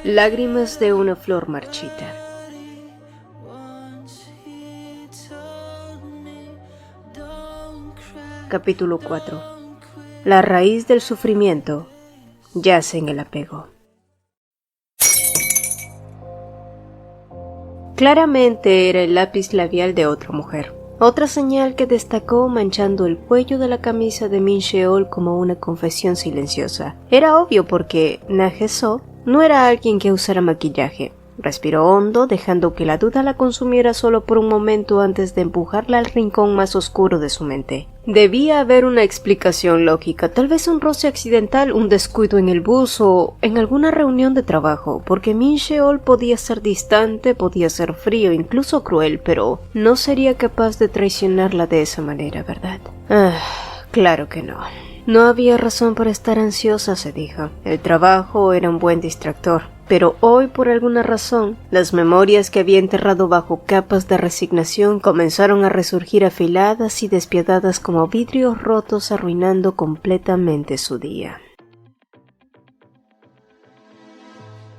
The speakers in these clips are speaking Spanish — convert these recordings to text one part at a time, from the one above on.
Lágrimas de una flor marchita. Capítulo 4. La raíz del sufrimiento yace en el apego. Claramente era el lápiz labial de otra mujer. Otra señal que destacó manchando el cuello de la camisa de Min Sheol como una confesión silenciosa. Era obvio porque Na Hae-soo no era alguien que usara maquillaje. Respiró hondo, dejando que la duda la consumiera solo por un momento antes de empujarla al rincón más oscuro de su mente. Debía haber una explicación lógica, tal vez un roce accidental, un descuido en el bus o en alguna reunión de trabajo, porque Min Sheol podía ser distante, podía ser frío, incluso cruel, pero no sería capaz de traicionarla de esa manera, ¿verdad? Claro que no. No había razón para estar ansiosa, se dijo. El trabajo era un buen distractor. Pero hoy, por alguna razón, las memorias que había enterrado bajo capas de resignación comenzaron a resurgir afiladas y despiadadas como vidrios rotos, arruinando completamente su día.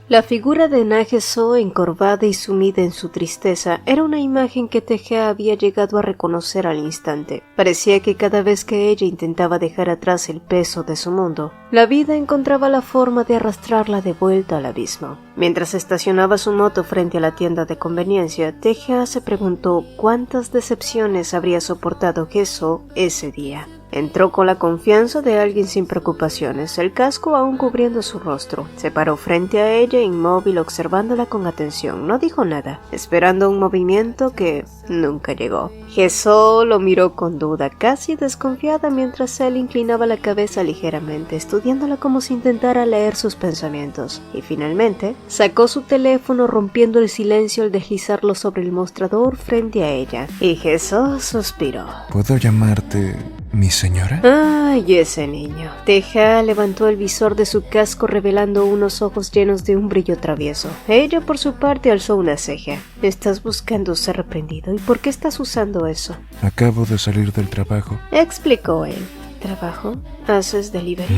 La figura de Na Hae-soo, encorvada y sumida en su tristeza, era una imagen que Tae-ha había llegado a reconocer al instante. Parecía que cada vez que ella intentaba dejar atrás el peso de su mundo, la vida encontraba la forma de arrastrarla de vuelta al abismo. Mientras estacionaba su moto frente a la tienda de conveniencia, Tae-ha se preguntó cuántas decepciones habría soportado Hae-soo ese día. Entró con la confianza de alguien sin preocupaciones, el casco aún cubriendo su rostro. Se paró frente a ella, inmóvil, observándola con atención. No dijo nada, esperando un movimiento que nunca llegó. Hae-soo lo miró con duda, casi desconfiada, mientras él inclinaba la cabeza ligeramente, estudiándola como si intentara leer sus pensamientos. Y finalmente, sacó su teléfono, rompiendo el silencio al deslizarlo sobre el mostrador frente a ella. Y Hae-soo suspiró. ¿Puedo llamarte mi señora? ¡Ay, ese niño! Tae-ha levantó el visor de su casco, revelando unos ojos llenos de un brillo travieso. Ella, por su parte, alzó una ceja. ¿Estás buscando ser reprendido? ¿Y por qué estás usando eso? Acabo de salir del trabajo. Explicó él. ¿Trabajo? ¿Haces delivery?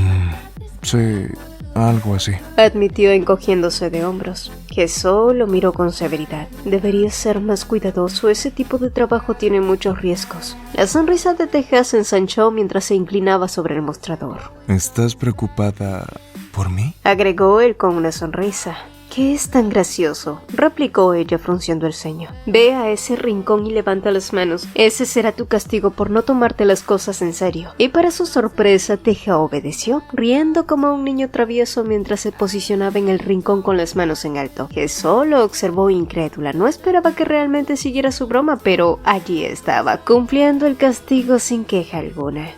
Sí, algo así. Admitió encogiéndose de hombros. Hae-soo lo miró con severidad. Deberías ser más cuidadoso, ese tipo de trabajo tiene muchos riesgos. La sonrisa de Tae-ha se ensanchó mientras se inclinaba sobre el mostrador. ¿Estás preocupada por mí? Agregó él con una sonrisa. ¿Qué es tan gracioso?, replicó ella frunciendo el ceño. Ve a ese rincón y levanta las manos. Ese será tu castigo por no tomarte las cosas en serio. Y para su sorpresa, Tae-ha obedeció, riendo como un niño travieso mientras se posicionaba en el rincón con las manos en alto. Hae-soo lo observó incrédula. No esperaba que realmente siguiera su broma, pero allí estaba, cumpliendo el castigo sin queja alguna.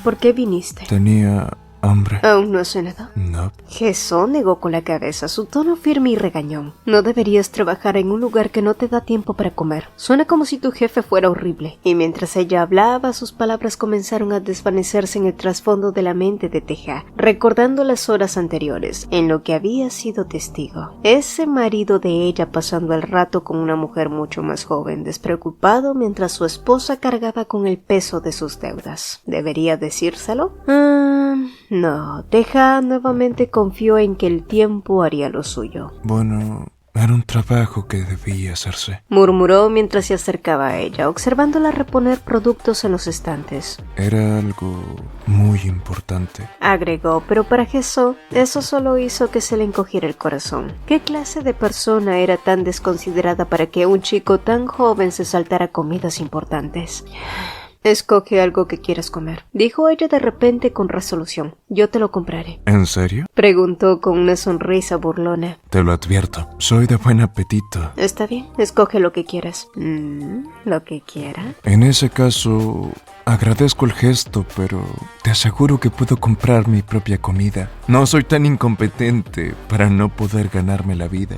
¿Por qué viniste? Tenía hambre. ¿Aún no has cenado? No. Hae-soo negó con la cabeza, su tono firme y regañón. No deberías trabajar en un lugar que no te da tiempo para comer. Suena como si tu jefe fuera horrible. Y mientras ella hablaba, sus palabras comenzaron a desvanecerse en el trasfondo de la mente de Tae-ha, recordando las horas anteriores, en lo que había sido testigo. Ese marido de ella pasando el rato con una mujer mucho más joven, despreocupado mientras su esposa cargaba con el peso de sus deudas. ¿Debería decírselo? No, Tae-ha nuevamente confió en que el tiempo haría lo suyo. Bueno, era un trabajo que debía hacerse, murmuró mientras se acercaba a ella, observándola reponer productos en los estantes. Era algo muy importante, agregó, pero para Hae-soo eso solo hizo que se le encogiera el corazón. ¿Qué clase de persona era tan desconsiderada para que un chico tan joven se saltara comidas importantes? Escoge algo que quieras comer, dijo ella de repente con resolución. Yo te lo compraré. ¿En serio? Preguntó con una sonrisa burlona. Te lo advierto, soy de buen apetito. Está bien, escoge lo que quieras. ¿Lo que quiera? En ese caso, agradezco el gesto, pero te aseguro que puedo comprar mi propia comida. No soy tan incompetente para no poder ganarme la vida.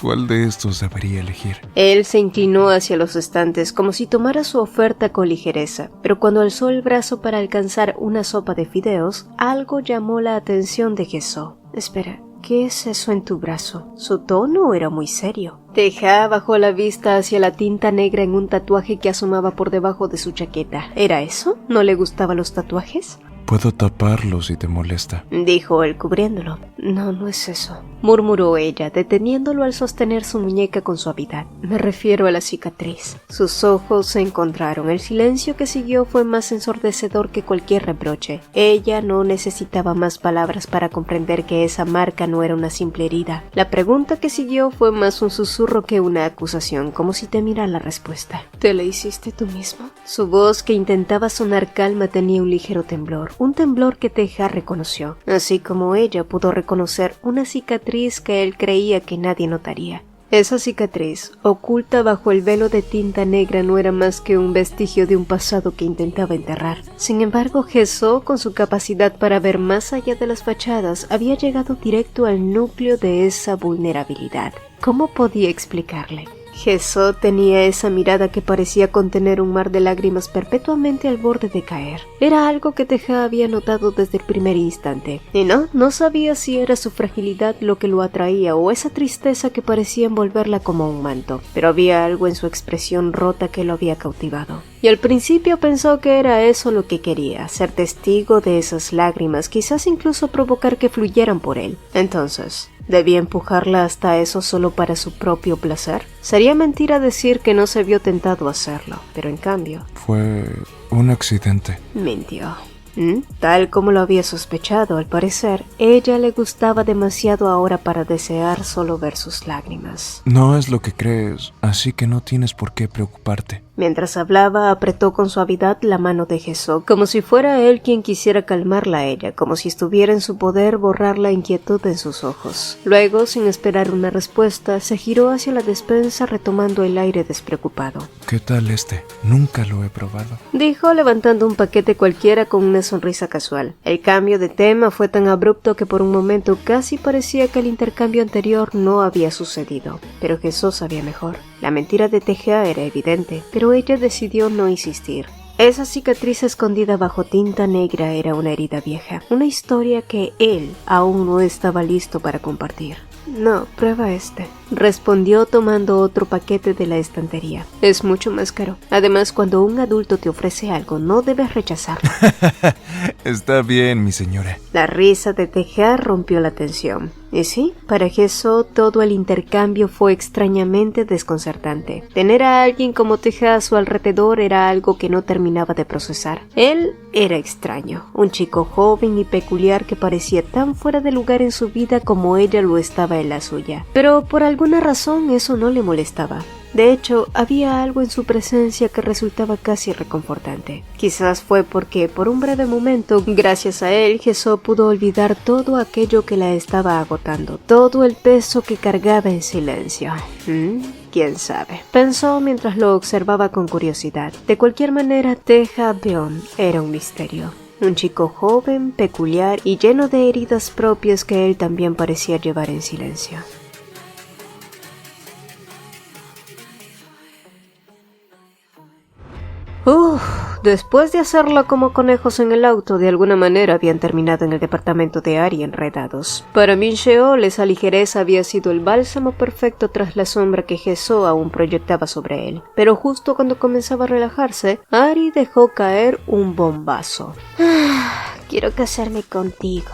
¿Cuál de estos debería elegir? Él se inclinó hacia los estantes como si tomara su oferta con ligereza, pero cuando alzó el brazo para alcanzar una sopa de fideos, algo llamó la atención de Hae-soo. Espera, ¿qué es eso en tu brazo? Su tono era muy serio. Tae-ha bajó la vista hacia la tinta negra en un tatuaje que asomaba por debajo de su chaqueta. ¿Era eso? ¿No le gustaban los tatuajes? Puedo taparlo si te molesta, dijo él cubriéndolo. No, no es eso, murmuró ella, deteniéndolo al sostener su muñeca con suavidad. Me refiero a la cicatriz. Sus ojos se encontraron. El silencio que siguió fue más ensordecedor que cualquier reproche. Ella no necesitaba más palabras para comprender que esa marca no era una simple herida. La pregunta que siguió fue más un susurro que una acusación, como si temiera la respuesta. ¿Te la hiciste tú mismo? Su voz, que intentaba sonar calma, tenía un ligero temblor, un temblor que Teja reconoció, así como ella pudo reconocer una cicatriz que él creía que nadie notaría. Esa cicatriz, oculta bajo el velo de tinta negra, no era más que un vestigio de un pasado que intentaba enterrar. Sin embargo, Jesó, con su capacidad para ver más allá de las fachadas, había llegado directo al núcleo de esa vulnerabilidad. ¿Cómo podía explicarle? Jesó tenía esa mirada que parecía contener un mar de lágrimas perpetuamente al borde de caer. Era algo que Teja había notado desde el primer instante. Y no sabía si era su fragilidad lo que lo atraía o esa tristeza que parecía envolverla como un manto. Pero había algo en su expresión rota que lo había cautivado. Y al principio pensó que era eso lo que quería, ser testigo de esas lágrimas, quizás incluso provocar que fluyeran por él. Entonces, ¿debía empujarla hasta eso solo para su propio placer? Sería mentira decir que no se vio tentado a hacerlo, pero en cambio... Fue un accidente. Mintió. Tal como lo había sospechado, al parecer, ella le gustaba demasiado ahora para desear solo ver sus lágrimas. No es lo que crees, así que no tienes por qué preocuparte. Mientras hablaba, apretó con suavidad la mano de Jesó, como si fuera él quien quisiera calmarla a ella, como si estuviera en su poder borrar la inquietud en sus ojos. Luego, sin esperar una respuesta, se giró hacia la despensa retomando el aire despreocupado. ¿Qué tal este? Nunca lo he probado, dijo levantando un paquete cualquiera con una sonrisa casual. El cambio de tema fue tan abrupto que por un momento casi parecía que el intercambio anterior no había sucedido. Pero Jesó sabía mejor. La mentira de Teja era evidente, pero ella decidió no insistir. Esa cicatriz escondida bajo tinta negra era una herida vieja, una historia que él aún no estaba listo para compartir. No, prueba este, respondió tomando otro paquete de la estantería. Es mucho más caro. Además, cuando un adulto te ofrece algo, no debes rechazarlo. Está bien, mi señora. La risa de Teja rompió la tensión. Y sí, para Jesó todo el intercambio fue extrañamente desconcertante. Tener a alguien como Teja a su alrededor era algo que no terminaba de procesar. Él era extraño, un chico joven y peculiar que parecía tan fuera de lugar en su vida como ella lo estaba en la suya. Pero por alguna razón eso no le molestaba. De hecho, había algo en su presencia que resultaba casi reconfortante. Quizás fue porque, por un breve momento, gracias a él, Jesó pudo olvidar todo aquello que la estaba agotando, todo el peso que cargaba en silencio. ¿Quién sabe? Pensó mientras lo observaba con curiosidad. De cualquier manera, Teja Beon era un misterio. Un chico joven, peculiar y lleno de heridas propias que él también parecía llevar en silencio. Después de hacerlo como conejos en el auto, de alguna manera habían terminado en el departamento de Ari enredados. Para Min-sheol, esa ligereza había sido el bálsamo perfecto tras la sombra que Jesó aún proyectaba sobre él. Pero justo cuando comenzaba a relajarse, Ari dejó caer un bombazo. Quiero casarme contigo.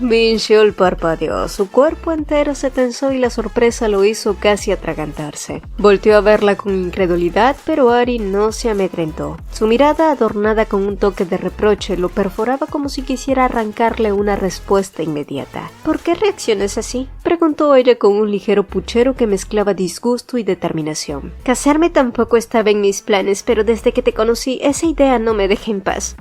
Min-sheol parpadeó. Su cuerpo entero se tensó y la sorpresa lo hizo casi atragantarse. Volteó a verla con incredulidad, pero Ari no se amedrentó. Su mirada, adornada con un toque de reproche, lo perforaba como si quisiera arrancarle una respuesta inmediata. ¿Por qué reaccionas así?, preguntó ella con un ligero puchero que mezclaba disgusto y determinación. Casarme tampoco estaba en mis planes, pero desde que te conocí, esa idea no me deja en paz.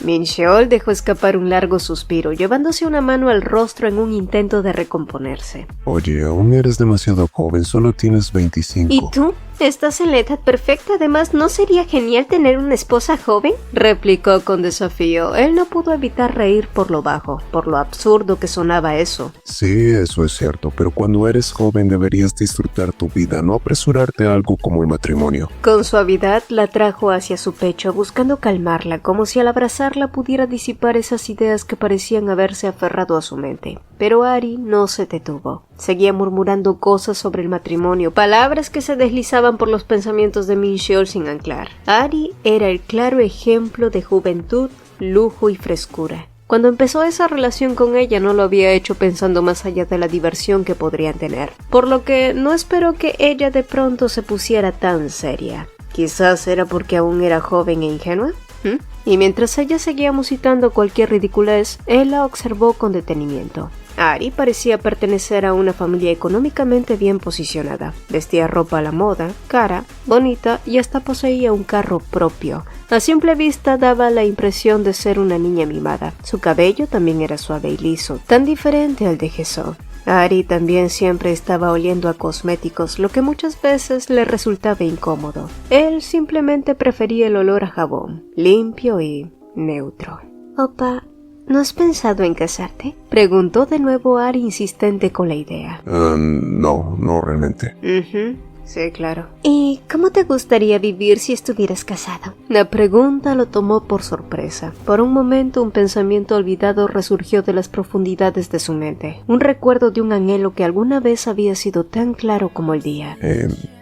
Min-sheol dejó escapar un largo suspiro, llevándose una mano al rostro en un intento de recomponerse. Oye, aún eres demasiado joven, solo tienes 25. ¿Y tú? Estás en la edad perfecta, además, ¿no sería genial tener una esposa joven?, replicó con desafío. Él no pudo evitar reír por lo bajo, por lo absurdo que sonaba eso. Sí, eso es cierto, pero cuando eres joven deberías disfrutar tu vida, no apresurarte a algo como el matrimonio. Con suavidad la trajo hacia su pecho, buscando calmarla, como si al abrazarla pudiera disipar esas ideas que parecían haberse aferrado a su mente. Pero Ari no se detuvo. Seguía murmurando cosas sobre el matrimonio, palabras que se deslizaban por los pensamientos de Min-sheol sin anclar. Ari era el claro ejemplo de juventud, lujo y frescura. Cuando empezó esa relación con ella no lo había hecho pensando más allá de la diversión que podrían tener, por lo que no esperó que ella de pronto se pusiera tan seria. Quizás era porque aún era joven e ingenua. Y mientras ella seguía musitando cualquier ridiculez, él la observó con detenimiento. Ari parecía pertenecer a una familia económicamente bien posicionada. Vestía ropa a la moda, cara, bonita y hasta poseía un carro propio. A simple vista daba la impresión de ser una niña mimada. Su cabello también era suave y liso, tan diferente al de Jesús. Ari también siempre estaba oliendo a cosméticos, lo que muchas veces le resultaba incómodo. Él simplemente prefería el olor a jabón, limpio y neutro. Opa, ¿no has pensado en casarte? Preguntó de nuevo Ari, insistente con la idea. No realmente. Sí, claro. ¿Y cómo te gustaría vivir si estuvieras casado? La pregunta lo tomó por sorpresa. Por un momento un pensamiento olvidado resurgió de las profundidades de su mente. Un recuerdo de un anhelo que alguna vez había sido tan claro como el día.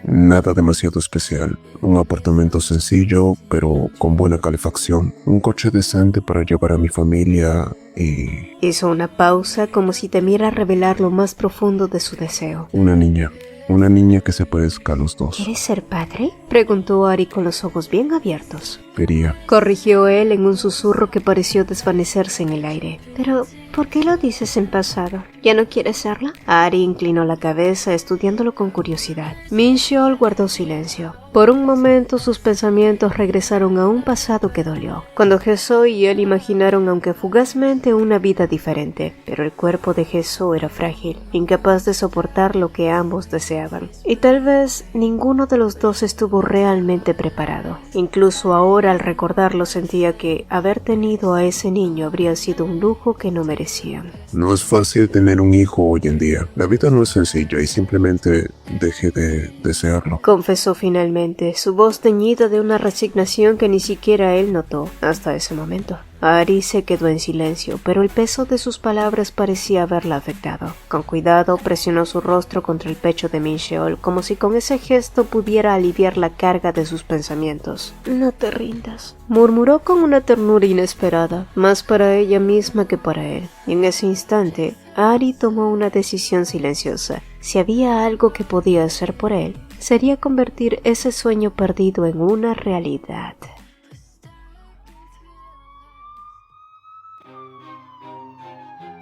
Nada demasiado especial. Un apartamento sencillo, pero con buena calefacción. Un coche decente para llevar a mi familia y... Hizo una pausa como si temiera revelar lo más profundo de su deseo. Una niña que se parezca a los dos. ¿Quieres ser padre? Preguntó Ari con los ojos bien abiertos. Quería. Corrigió él en un susurro que pareció desvanecerse en el aire. Pero, ¿por qué lo dices en pasado? ¿Ya no quieres serla? Ari inclinó la cabeza, estudiándolo con curiosidad. Min-sheol guardó silencio. Por un momento sus pensamientos regresaron a un pasado que dolió, cuando Jesús y él imaginaron, aunque fugazmente, una vida diferente. Pero el cuerpo de Jesús era frágil, incapaz de soportar lo que ambos deseaban. Y tal vez ninguno de los dos estuvo realmente preparado. Incluso ahora, al recordarlo, sentía que haber tenido a ese niño habría sido un lujo que no merecían. No es fácil tener un hijo hoy en día. La vida no es sencilla y simplemente dejé de desearlo. Confesó finalmente, su voz teñida de una resignación que ni siquiera él notó hasta ese momento. Ari se quedó en silencio, pero el peso de sus palabras parecía haberla afectado. Con cuidado presionó su rostro contra el pecho de Min-sheol, como si con ese gesto pudiera aliviar la carga de sus pensamientos. «No te rindas», murmuró con una ternura inesperada, más para ella misma que para él. Y en ese instante, Ari tomó una decisión silenciosa. Si había algo que podía hacer por él, sería convertir ese sueño perdido en una realidad.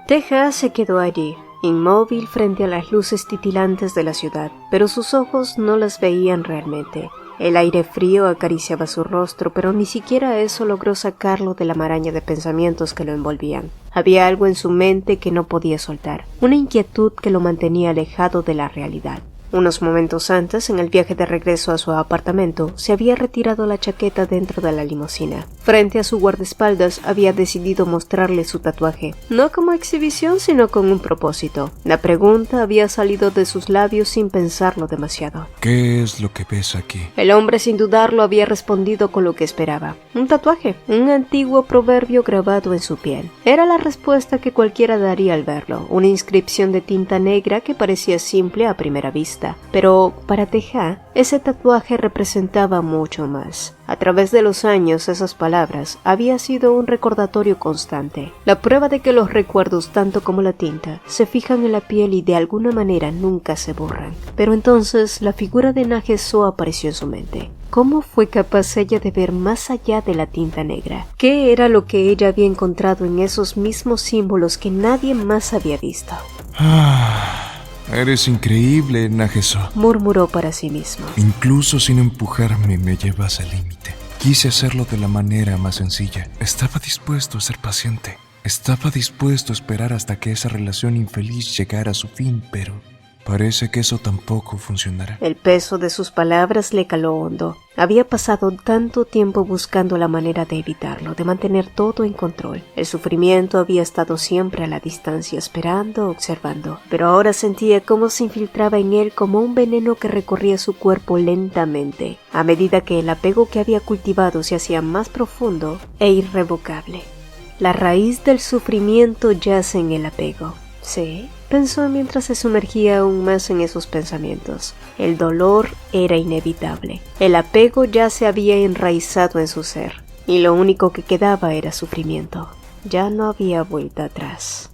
Teja se quedó allí, inmóvil frente a las luces titilantes de la ciudad, pero sus ojos no las veían realmente. El aire frío acariciaba su rostro, pero ni siquiera eso logró sacarlo de la maraña de pensamientos que lo envolvían. Había algo en su mente que no podía soltar, una inquietud que lo mantenía alejado de la realidad. Unos momentos antes, en el viaje de regreso a su apartamento, se había retirado la chaqueta dentro de la limusina. Frente a su guardaespaldas había decidido mostrarle su tatuaje, no como exhibición sino con un propósito. La pregunta había salido de sus labios sin pensarlo demasiado. ¿Qué es lo que ves aquí? El hombre sin dudarlo había respondido con lo que esperaba. Un tatuaje, un antiguo proverbio grabado en su piel. Era la respuesta que cualquiera daría al verlo, una inscripción de tinta negra que parecía simple a primera vista. Pero para Teja, ese tatuaje representaba mucho más. A través de los años, esas palabras había sido un recordatorio constante, la prueba de que los recuerdos, tanto como la tinta, se fijan en la piel y de alguna manera nunca se borran. Pero entonces la figura de Na-Jeso apareció en su mente. ¿Cómo fue capaz ella de ver más allá de la tinta negra? ¿Qué era lo que ella había encontrado en esos mismos símbolos que nadie más había visto? Eres increíble, Na-Jeso, murmuró para sí mismo. Incluso sin empujarme me llevas al límite. Quise hacerlo de la manera más sencilla. Estaba dispuesto a ser paciente. Estaba dispuesto a esperar hasta que esa relación infeliz llegara a su fin, pero parece que eso tampoco funcionará. El peso de sus palabras le caló hondo. Había pasado tanto tiempo buscando la manera de evitarlo, de mantener todo en control. El sufrimiento había estado siempre a la distancia, esperando, observando. Pero ahora sentía cómo se infiltraba en él como un veneno que recorría su cuerpo lentamente, a medida que el apego que había cultivado se hacía más profundo e irrevocable. La raíz del sufrimiento yace en el apego. Sí, pensó mientras se sumergía aún más en esos pensamientos. El dolor era inevitable. El apego ya se había enraizado en su ser. y lo único que quedaba era sufrimiento. Ya no había vuelta atrás.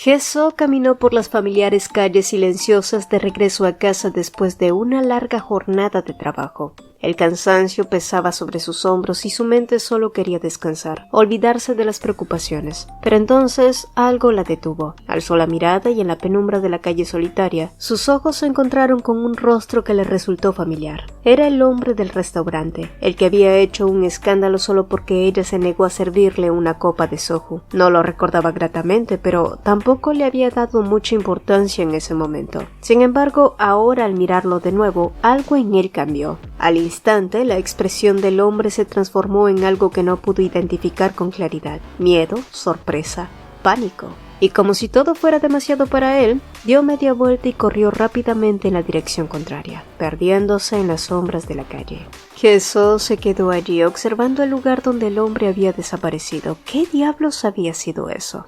Hezo caminó por las familiares calles silenciosas de regreso a casa después de una larga jornada de trabajo. El cansancio pesaba sobre sus hombros y su mente solo quería descansar, olvidarse de las preocupaciones. Pero entonces algo la detuvo. Alzó la mirada y en la penumbra de la calle solitaria, sus ojos se encontraron con un rostro que le resultó familiar. Era el hombre del restaurante, el que había hecho un escándalo solo porque ella se negó a servirle una copa de soju. No lo recordaba gratamente, pero tampoco le había dado mucha importancia en ese momento. Sin embargo, ahora al mirarlo de nuevo, algo en él cambió. Al instante, la expresión del hombre se transformó en algo que no pudo identificar con claridad. Miedo, sorpresa, pánico. Y como si todo fuera demasiado para él, dio media vuelta y corrió rápidamente en la dirección contraria, perdiéndose en las sombras de la calle. Jesús se quedó allí observando el lugar donde el hombre había desaparecido. ¿Qué diablos había sido eso?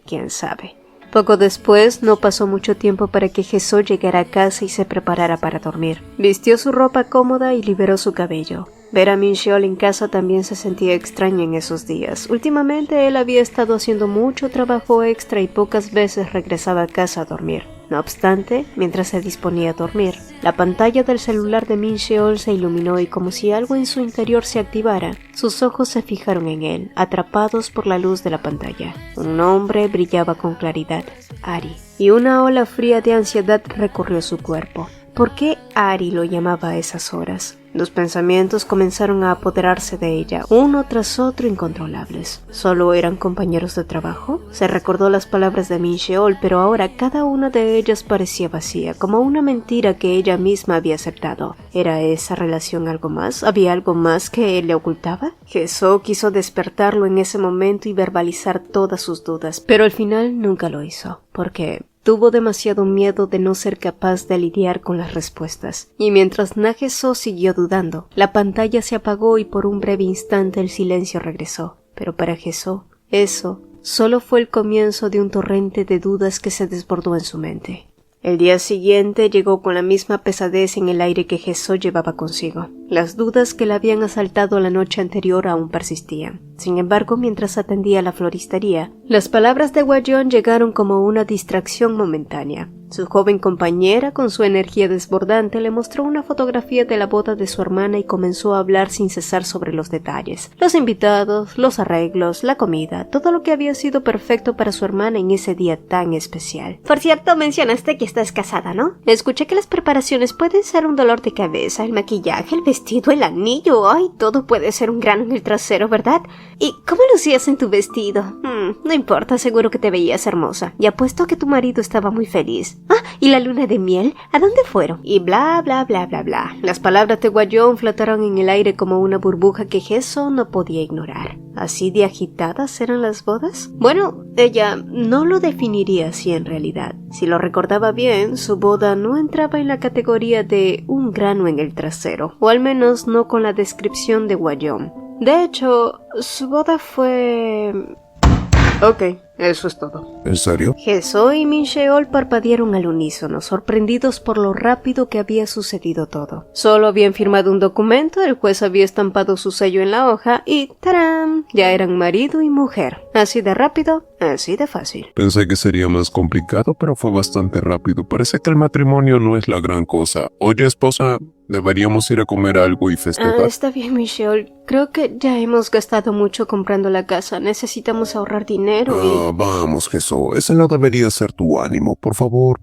¿Quién sabe? Poco después, no pasó mucho tiempo para que Jesús llegara a casa y se preparara para dormir. Vistió su ropa cómoda y liberó su cabello. Ver a Min-cheol en casa también se sentía extraño en esos días. Últimamente él había estado haciendo mucho trabajo extra y pocas veces regresaba a casa a dormir. No obstante, mientras se disponía a dormir, la pantalla del celular de Min-cheol se iluminó y como si algo en su interior se activara, sus ojos se fijaron en él, atrapados por la luz de la pantalla. Un nombre brillaba con claridad, Ari, y una ola fría de ansiedad recorrió su cuerpo. ¿Por qué Ari lo llamaba a esas horas? Los pensamientos comenzaron a apoderarse de ella, uno tras otro incontrolables. ¿Solo eran compañeros de trabajo? Se recordó las palabras de Min-cheol, pero ahora cada una de ellas parecía vacía, como una mentira que ella misma había aceptado. ¿Era esa relación algo más? ¿Había algo más que él le ocultaba? Jesús quiso despertarlo en ese momento y verbalizar todas sus dudas, pero al final nunca lo hizo, porque tuvo demasiado miedo de no ser capaz de lidiar con las respuestas. Y mientras Na-Heso siguió dudando, la pantalla se apagó y por un breve instante el silencio regresó. Pero para Heso, eso solo fue el comienzo de un torrente de dudas que se desbordó en su mente. El día siguiente llegó con la misma pesadez en el aire que Heso llevaba consigo. Las dudas que la habían asaltado la noche anterior aún persistían. Sin embargo, mientras atendía a la floristería, las palabras de Hwa-yeon llegaron como una distracción momentánea. Su joven compañera, con su energía desbordante, le mostró una fotografía de la boda de su hermana y comenzó a hablar sin cesar sobre los detalles. Los invitados, los arreglos, la comida, todo lo que había sido perfecto para su hermana en ese día tan especial. Por cierto, mencionaste que estás casada, ¿no? Escuché que las preparaciones pueden ser un dolor de cabeza, el maquillaje, el vestido, el anillo, ay, todo puede ser un grano en el trasero, ¿verdad? ¿Y cómo lucías en tu vestido? No importa, seguro que te veías hermosa. Y apuesto que tu marido estaba muy feliz. ¿Y la luna de miel? ¿A dónde fueron? Y bla, bla, bla, bla, bla. Las palabras de Hwa-yeon flotaron en el aire como una burbuja que Heso no podía ignorar. ¿Así de agitadas eran las bodas? Bueno, ella no lo definiría así en realidad. Si lo recordaba bien, su boda no entraba en la categoría de un grano en el trasero, o al menos no con la descripción de Hwa-yeon. De hecho, su boda fue... Ok, eso es todo. ¿En serio? Heso y Min-cheol parpadearon al unísono, sorprendidos por lo rápido que había sucedido todo. Solo habían firmado un documento, el juez había estampado su sello en la hoja y ¡tarán! Ya eran marido y mujer. Así de rápido, así de fácil. Pensé que sería más complicado, pero fue bastante rápido. Parece que el matrimonio no es la gran cosa. Oye, esposa, deberíamos ir a comer algo y festejar. Está bien, Min-cheol. Creo que ya hemos gastado mucho comprando la casa. Necesitamos ahorrar dinero y... Vamos, Jesús. Ese no debería ser tu ánimo. Por favor,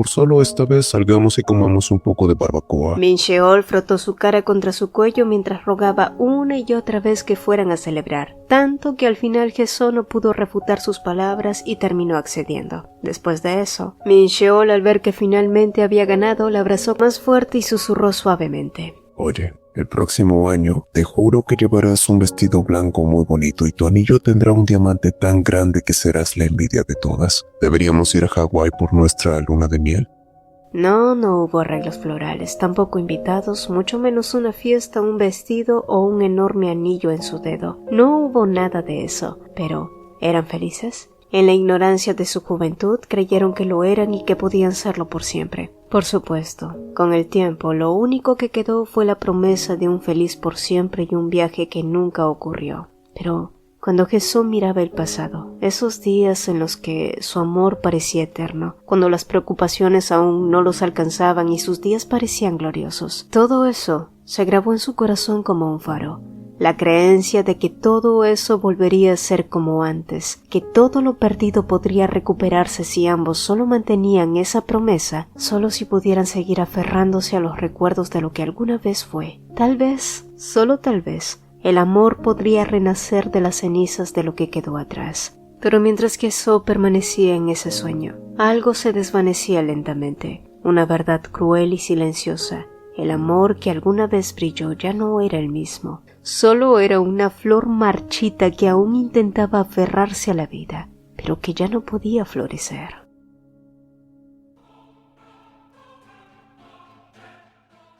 solo esta vez salgamos y comamos un poco de barbacoa. Min-cheol frotó su cara contra su cuello mientras rogaba una y otra vez que fueran a celebrar, tanto que al final Jesús no pudo refutar sus palabras y terminó accediendo. Después de eso, Min-cheol, al ver que finalmente había ganado, la abrazó más fuerte y susurró suavemente. Oye, el próximo año te juro que llevarás un vestido blanco muy bonito y tu anillo tendrá un diamante tan grande que serás la envidia de todas. ¿Deberíamos ir a Hawái por nuestra luna de miel? No hubo arreglos florales, tampoco invitados, mucho menos una fiesta, un vestido o un enorme anillo en su dedo. No hubo nada de eso, pero ¿eran felices? En la ignorancia de su juventud creyeron que lo eran y que podían serlo por siempre. Por supuesto, con el tiempo lo único que quedó fue la promesa de un feliz por siempre y un viaje que nunca ocurrió. Pero cuando Jesús miraba el pasado, esos días en los que su amor parecía eterno, cuando las preocupaciones aún no los alcanzaban y sus días parecían gloriosos, todo eso se grabó en su corazón como un faro. La creencia de que todo eso volvería a ser como antes, que todo lo perdido podría recuperarse si ambos solo mantenían esa promesa, solo si pudieran seguir aferrándose a los recuerdos de lo que alguna vez fue. Tal vez, solo tal vez, el amor podría renacer de las cenizas de lo que quedó atrás. Pero mientras que eso permanecía en ese sueño, algo se desvanecía lentamente, una verdad cruel y silenciosa. El amor que alguna vez brilló ya no era el mismo. Solo era una flor marchita que aún intentaba aferrarse a la vida, pero que ya no podía florecer.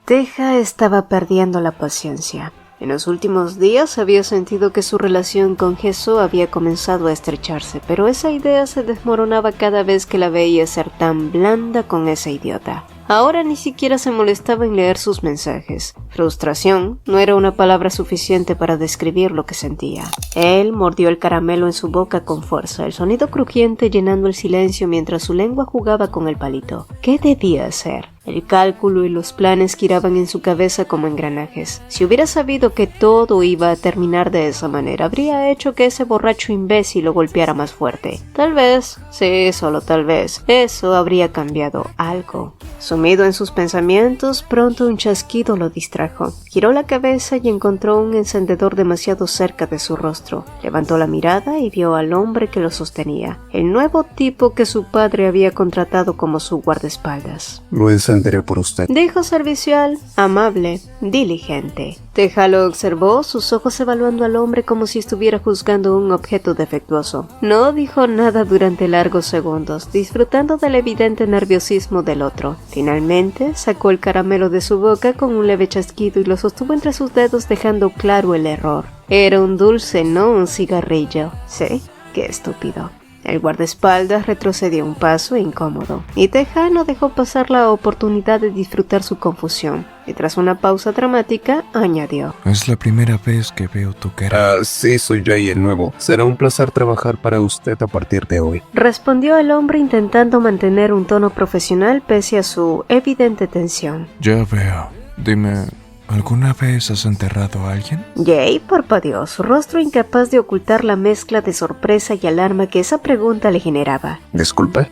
Teja estaba perdiendo la paciencia. En los últimos días había sentido que su relación con Jesús había comenzado a estrecharse, pero esa idea se desmoronaba cada vez que la veía ser tan blanda con ese idiota. Ahora ni siquiera se molestaba en leer sus mensajes. Frustración no era una palabra suficiente para describir lo que sentía. Él mordió el caramelo en su boca con fuerza, el sonido crujiente llenando el silencio mientras su lengua jugaba con el palito. ¿Qué debía hacer? El cálculo y los planes giraban en su cabeza como engranajes. Si hubiera sabido que todo iba a terminar de esa manera, habría hecho que ese borracho imbécil lo golpeara más fuerte. Tal vez, sí, solo tal vez, eso habría cambiado algo. Sumido en sus pensamientos, pronto un chasquido lo distrajo. Giró la cabeza y encontró un encendedor demasiado cerca de su rostro. Levantó la mirada y vio al hombre que lo sostenía, el nuevo tipo que su padre había contratado como su guardaespaldas. Lo encenderé por usted, Dijo servicial, amable, diligente. Teja lo observó, sus ojos evaluando al hombre como si estuviera juzgando un objeto defectuoso. No dijo nada durante largos segundos, disfrutando del evidente nerviosismo del otro. Finalmente, sacó el caramelo de su boca con un leve chasquido y lo sostuvo entre sus dedos dejando claro el error. Era un dulce, no un cigarrillo. Sí, qué estúpido. El guardaespaldas retrocedió un paso incómodo, y Teja no dejó pasar la oportunidad de disfrutar su confusión, y tras una pausa dramática, añadió: Es la primera vez que veo tu cara. Sí, soy Jay el nuevo. Será un placer trabajar para usted a partir de hoy. Respondió el hombre intentando mantener un tono profesional pese a su evidente tensión. Ya veo. Dime, ¿alguna vez has enterrado a alguien? Jay parpadeó, su rostro incapaz de ocultar la mezcla de sorpresa y alarma que esa pregunta le generaba. Disculpe.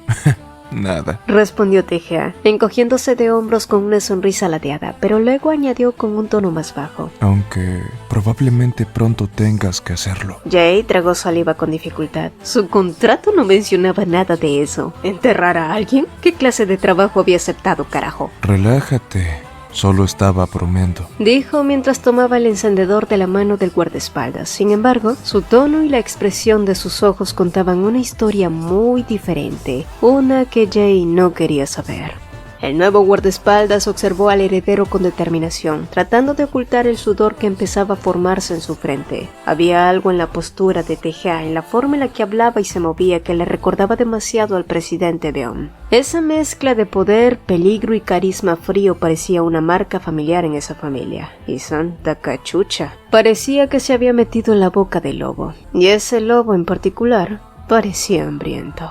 Nada. Respondió Teja, encogiéndose de hombros con una sonrisa ladeada, pero luego añadió con un tono más bajo: Aunque probablemente pronto tengas que hacerlo. Jay tragó saliva con dificultad. Su contrato no mencionaba nada de eso. ¿Enterrar a alguien? ¿Qué clase de trabajo había aceptado, carajo? Relájate. Solo estaba bromeando, dijo mientras tomaba el encendedor de la mano del guardaespaldas. Sin embargo, su tono y la expresión de sus ojos contaban una historia muy diferente, una que Jay no quería saber. El nuevo guardaespaldas observó al heredero con determinación, tratando de ocultar el sudor que empezaba a formarse en su frente. Había algo en la postura de Teja, en la forma en la que hablaba y se movía, que le recordaba demasiado al presidente Beom. Esa mezcla de poder, peligro y carisma frío parecía una marca familiar en esa familia. Y santa cachucha, parecía que se había metido en la boca del lobo. Y ese lobo en particular parecía hambriento.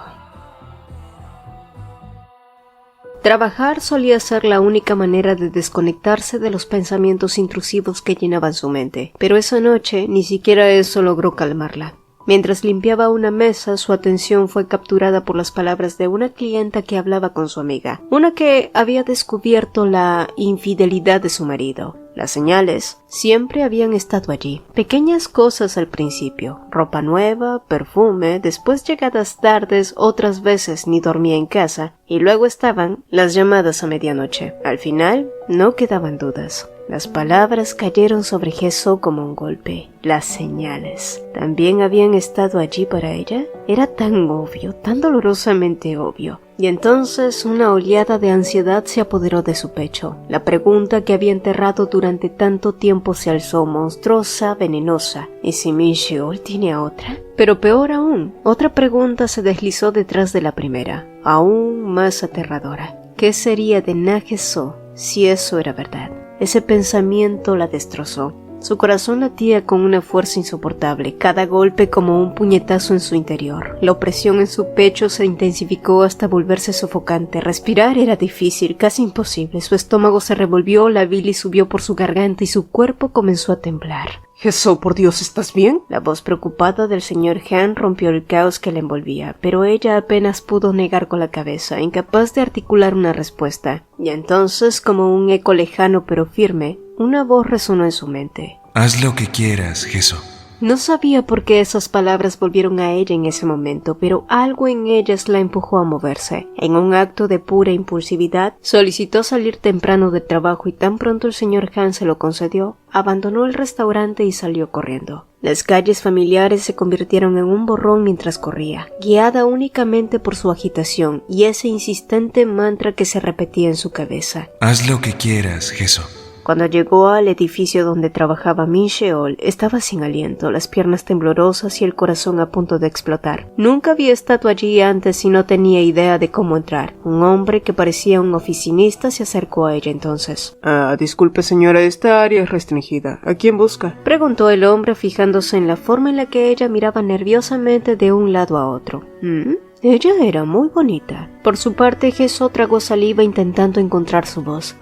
Trabajar solía ser la única manera de desconectarse de los pensamientos intrusivos que llenaban su mente, pero esa noche ni siquiera eso logró calmarla. Mientras limpiaba una mesa, su atención fue capturada por las palabras de una clienta que hablaba con su amiga, una que había descubierto la infidelidad de su marido. Las señales siempre habían estado allí. Pequeñas cosas al principio, ropa nueva, perfume, después llegadas tardes, otras veces ni dormía en casa, y luego estaban las llamadas a medianoche. Al final, no quedaban dudas. Las palabras cayeron sobre Jesús como un golpe. Las señales ¿también habían estado allí para ella? Era tan obvio, tan dolorosamente obvio. Y entonces una oleada de ansiedad se apoderó de su pecho. La pregunta que había enterrado durante tanto tiempo se alzó monstruosa, venenosa. ¿Y si Min Sheol tiene a otra? Pero peor aún, otra pregunta se deslizó detrás de la primera, aún más aterradora. ¿Qué sería de Na Ge-so si eso era verdad? Ese pensamiento la destrozó. Su corazón latía con una fuerza insoportable, cada golpe como un puñetazo en su interior. La opresión en su pecho se intensificó hasta volverse sofocante. Respirar era difícil, casi imposible. Su estómago se revolvió, la bilis subió por su garganta y su cuerpo comenzó a temblar. Jesús, por Dios, ¿estás bien? La voz preocupada del señor Han rompió el caos que la envolvía, pero ella apenas pudo negar con la cabeza, incapaz de articular una respuesta. Y entonces, como un eco lejano pero firme, una voz resonó en su mente. Haz lo que quieras, Jesús. No sabía por qué esas palabras volvieron a ella en ese momento, pero algo en ellas la empujó a moverse. En un acto de pura impulsividad, solicitó salir temprano del trabajo y tan pronto el señor Han se lo concedió, abandonó el restaurante y salió corriendo. Las calles familiares se convirtieron en un borrón mientras corría, guiada únicamente por su agitación y ese insistente mantra que se repetía en su cabeza. Haz lo que quieras, Jesús. Cuando llegó al edificio donde trabajaba Min Sheol, estaba sin aliento, las piernas temblorosas y el corazón a punto de explotar. Nunca había estado allí antes y no tenía idea de cómo entrar. Un hombre que parecía un oficinista se acercó a ella entonces. Disculpe señora, esta área es restringida. ¿A quién busca? Preguntó el hombre fijándose en la forma en la que ella miraba nerviosamente de un lado a otro. Ella era muy bonita. Por su parte, Ge-so tragó saliva intentando encontrar su voz.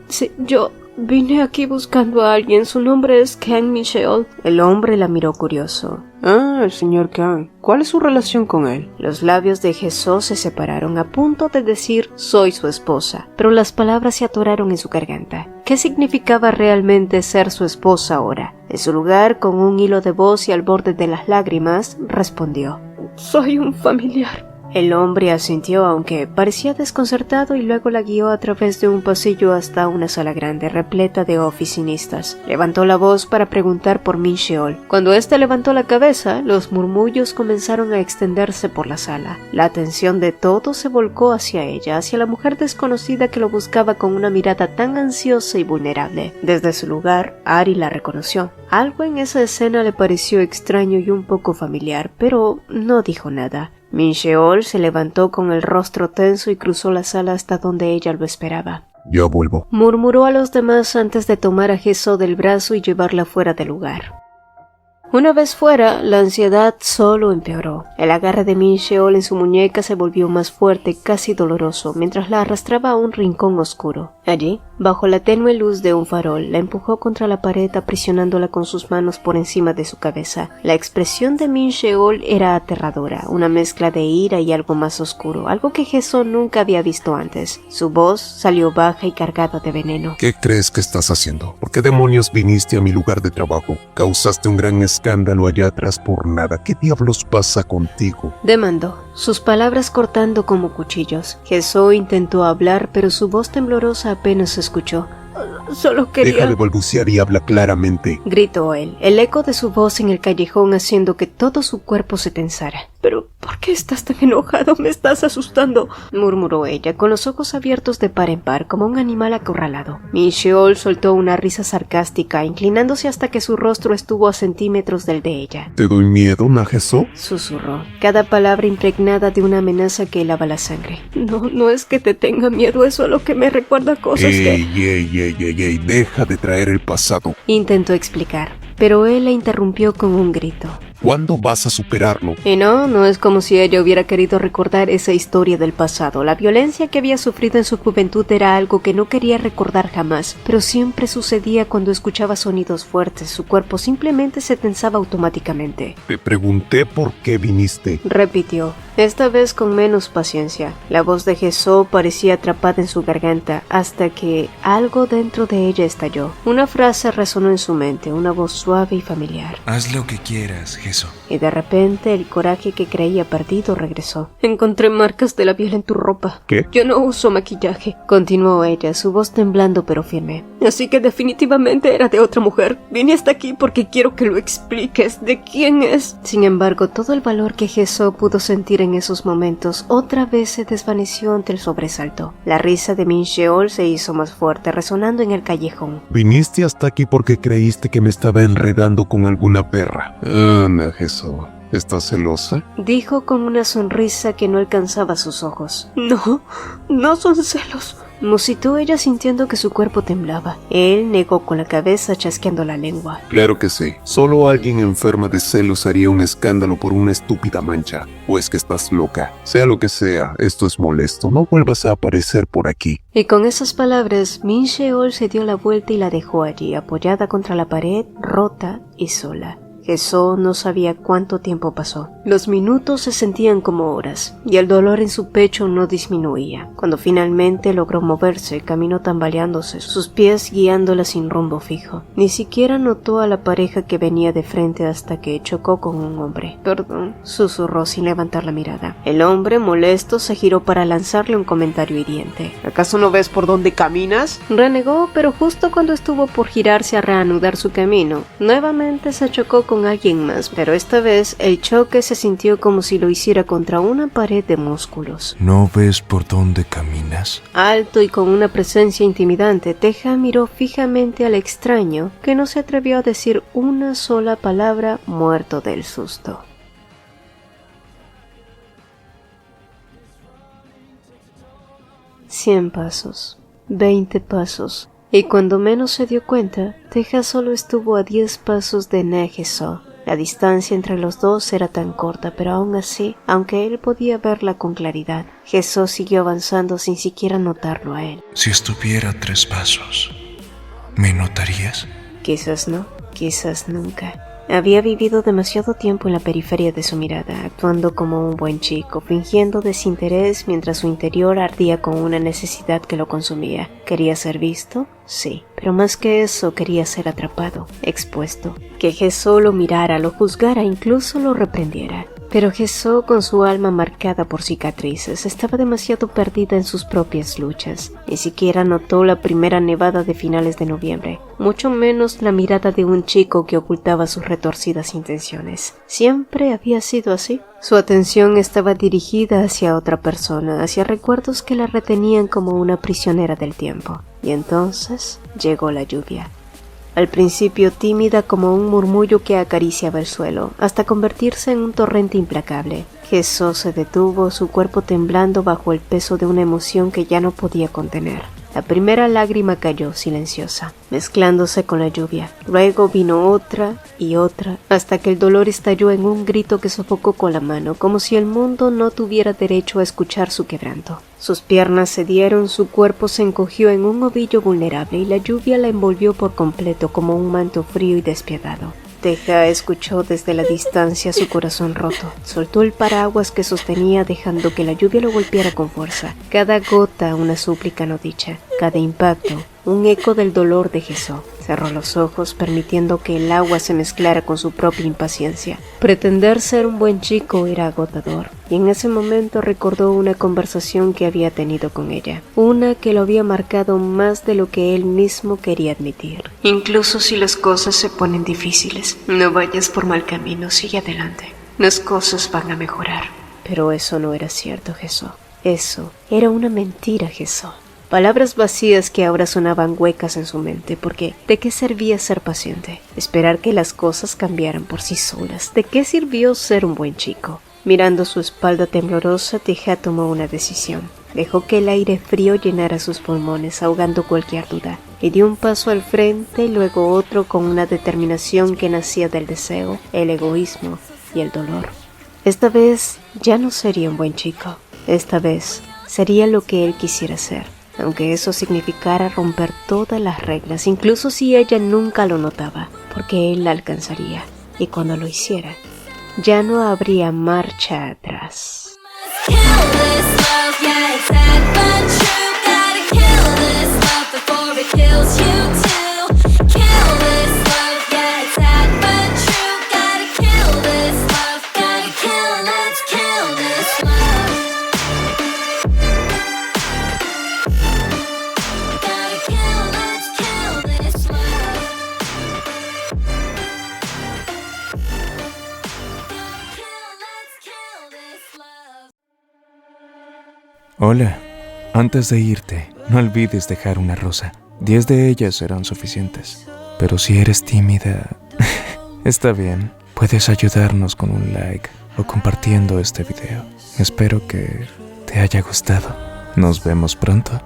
Sí, yo vine aquí buscando a alguien. Su nombre es Kang Min Sheol. El hombre la miró curioso. El señor Kang. ¿Cuál es su relación con él? Los labios de Ge-so se separaron a punto de decir soy su esposa, pero las palabras se atoraron en su garganta. ¿Qué significaba realmente ser su esposa ahora? En su lugar, con un hilo de voz y al borde de las lágrimas, respondió: Soy un familiar. El hombre asintió, aunque parecía desconcertado, y luego la guió a través de un pasillo hasta una sala grande repleta de oficinistas. Levantó la voz para preguntar por Min Sheol. Cuando éste levantó la cabeza, los murmullos comenzaron a extenderse por la sala. La atención de todos se volcó hacia ella, hacia la mujer desconocida que lo buscaba con una mirada tan ansiosa y vulnerable. Desde su lugar, Ari la reconoció. Algo en esa escena le pareció extraño y un poco familiar, pero no dijo nada. Min Sheol se levantó con el rostro tenso y cruzó la sala hasta donde ella lo esperaba. Ya vuelvo. Murmuró a los demás antes de tomar a Ge-so del brazo y llevarla fuera del lugar. Una vez fuera, la ansiedad solo empeoró. El agarre de Min Sheol en su muñeca se volvió más fuerte, casi doloroso, mientras la arrastraba a un rincón oscuro. Allí, bajo la tenue luz de un farol, la empujó contra la pared aprisionándola con sus manos por encima de su cabeza. La expresión de Min Sheol era aterradora, una mezcla de ira y algo más oscuro, algo que Ge-so nunca había visto antes. Su voz salió baja y cargada de veneno. ¿Qué crees que estás haciendo? ¿Por qué demonios viniste a mi lugar de trabajo? Causaste un gran escándalo allá atrás por nada. ¿Qué diablos pasa contigo? Demandó, sus palabras cortando como cuchillos. Ge-so intentó hablar, pero su voz temblorosa apenas se escuchó. Solo quería... Deja de balbucear y habla claramente, gritó él, el eco de su voz en el callejón haciendo que todo su cuerpo se tensara. ¿Pero por qué estás tan enojado? Me estás asustando, murmuró ella, con los ojos abiertos de par en par, como un animal acorralado. Min Sheol soltó una risa sarcástica, inclinándose hasta que su rostro estuvo a centímetros del de ella. ¿Te doy miedo, Na Ge-so? Susurró, cada palabra impregnada de una amenaza que helaba la sangre. No es que te tenga miedo, eso es lo que me recuerda cosas Ey, deja de traer el pasado. Intentó explicar, pero él la interrumpió con un grito. ¿Cuándo vas a superarlo? Y no es como si ella hubiera querido recordar esa historia del pasado. La violencia que había sufrido en su juventud era algo que no quería recordar jamás, pero siempre sucedía cuando escuchaba sonidos fuertes. Su cuerpo simplemente se tensaba automáticamente. Te pregunté por qué viniste, repitió, esta vez con menos paciencia. La voz de Ge-so parecía atrapada en su garganta hasta que algo dentro de ella estalló. Una frase resonó en su mente, una voz suave y familiar. Haz lo que quieras, Jesús. Y de repente el coraje que creía perdido regresó. Encontré marcas de labial en tu ropa. ¿Qué? Yo no uso maquillaje, continuó ella, su voz temblando pero firme. Así que definitivamente era de otra mujer. Vine hasta aquí porque quiero que lo expliques. ¿De quién es? Sin embargo, todo el valor que Jesús pudo sentir en esos momentos otra vez se desvaneció ante el sobresalto. La risa de Min Sheol se hizo más fuerte, resonando en el callejón. Viniste hasta aquí porque creíste que me estaba enredando con alguna perra. Ana, Jesús. ¿Estás celosa? Dijo con una sonrisa que no alcanzaba sus ojos. No, no son celos, musitó ella sintiendo que su cuerpo temblaba. Él negó con la cabeza, chasqueando la lengua. Claro que sí. Solo alguien enferma de celos haría un escándalo por una estúpida mancha. ¿O es que estás loca? Sea lo que sea, esto es molesto. No vuelvas a aparecer por aquí. Y con esas palabras, Min Sheol se dio la vuelta y la dejó allí, apoyada contra la pared, rota y sola. Jesús no sabía cuánto tiempo pasó. Los minutos se sentían como horas, y el dolor en su pecho no disminuía. Cuando finalmente logró moverse, caminó tambaleándose, sus pies guiándola sin rumbo fijo. Ni siquiera notó a la pareja que venía de frente hasta que chocó con un hombre. «Perdón», susurró sin levantar la mirada. El hombre, molesto, se giró para lanzarle un comentario hiriente. ¿Acaso no ves por dónde caminas? Renegó, pero justo cuando estuvo por girarse a reanudar su camino, nuevamente se chocó con alguien más, pero esta vez el choque se sintió como si lo hiciera contra una pared de músculos. ¿No ves por dónde caminas? Alto y con una presencia intimidante, Teja miró fijamente al extraño, que no se atrevió a decir una sola palabra, muerto del susto. «100 pasos, 20 pasos». Y cuando menos se dio cuenta, Teja solo estuvo a 10 pasos de Naheso. La distancia entre los dos era tan corta, pero aún así, aunque él podía verla con claridad, Jesús siguió avanzando sin siquiera notarlo a él. Si estuviera a 3 pasos, ¿me notarías? Quizás no, quizás nunca. Había vivido demasiado tiempo en la periferia de su mirada, actuando como un buen chico, fingiendo desinterés mientras su interior ardía con una necesidad que lo consumía. ¿Quería ser visto? Sí, pero más que eso quería ser atrapado, expuesto. Que Jesús lo mirara, lo juzgara, incluso lo reprendiera. Pero Jesús, con su alma marcada por cicatrices, estaba demasiado perdida en sus propias luchas. Ni siquiera notó la primera nevada de finales de noviembre, mucho menos la mirada de un chico que ocultaba sus retorcidas intenciones. Siempre había sido así. Su atención estaba dirigida hacia otra persona, hacia recuerdos que la retenían como una prisionera del tiempo. Y entonces llegó la lluvia. Al principio tímida como un murmullo que acariciaba el suelo, hasta convertirse en un torrente implacable. Jesús se detuvo, su cuerpo temblando bajo el peso de una emoción que ya no podía contener. La primera lágrima cayó silenciosa, mezclándose con la lluvia. Luego vino otra y otra, hasta que el dolor estalló en un grito que sofocó con la mano, como si el mundo no tuviera derecho a escuchar su quebranto. Sus piernas cedieron, su cuerpo se encogió en un ovillo vulnerable y la lluvia la envolvió por completo como un manto frío y despiadado. Teja escuchó desde la distancia su corazón roto. Soltó el paraguas que sostenía dejando que la lluvia lo golpeara con fuerza. Cada gota una súplica no dicha, cada impacto un eco del dolor de Jesús. Cerró los ojos permitiendo que el agua se mezclara con su propia impaciencia. Pretender ser un buen chico era agotador, y en ese momento recordó una conversación que había tenido con ella, una que lo había marcado más de lo que él mismo quería admitir. Incluso si las cosas se ponen difíciles, no vayas por mal camino, sigue adelante. Las cosas van a mejorar. Pero eso no era cierto, Jesús. Eso era una mentira, Jesús. Palabras vacías que ahora sonaban huecas en su mente, porque ¿de qué servía ser paciente? Esperar que las cosas cambiaran por sí solas. ¿De qué sirvió ser un buen chico? Mirando su espalda temblorosa, Teja tomó una decisión. Dejó que el aire frío llenara sus pulmones, ahogando cualquier duda, y dio un paso al frente y luego otro con una determinación que nacía del deseo, el egoísmo y el dolor. Esta vez ya no sería un buen chico. Esta vez sería lo que él quisiera ser, aunque eso significara romper todas las reglas, incluso si ella nunca lo notaba, porque él la alcanzaría, y cuando lo hiciera, ya no habría marcha atrás. Kill this love before it kills you too. Kill this love, yeah, it's Hola. Antes de irte, no olvides dejar una rosa. 10 de ellas serán suficientes. Pero si eres tímida, está bien. Puedes ayudarnos con un like o compartiendo este video. Espero que te haya gustado. Nos vemos pronto.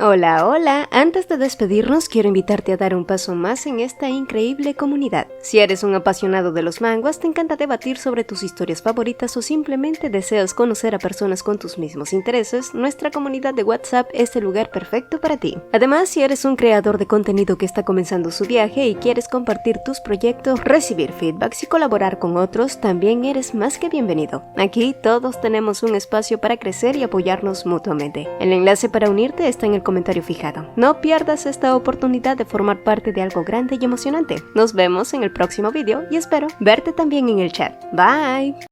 Hola, hola. Antes de despedirnos, quiero invitarte a dar un paso más en esta increíble comunidad. Si eres un apasionado de los manguas, te encanta debatir sobre tus historias favoritas o simplemente deseas conocer a personas con tus mismos intereses, nuestra comunidad de WhatsApp es el lugar perfecto para ti. Además, si eres un creador de contenido que está comenzando su viaje y quieres compartir tus proyectos, recibir feedbacks y colaborar con otros, también eres más que bienvenido. Aquí todos tenemos un espacio para crecer y apoyarnos mutuamente. El enlace para unirte está en el comentario fijado. No pierdas esta oportunidad de formar parte de algo grande y emocionante. Nos vemos en el próximo video y espero verte también en el chat. Bye.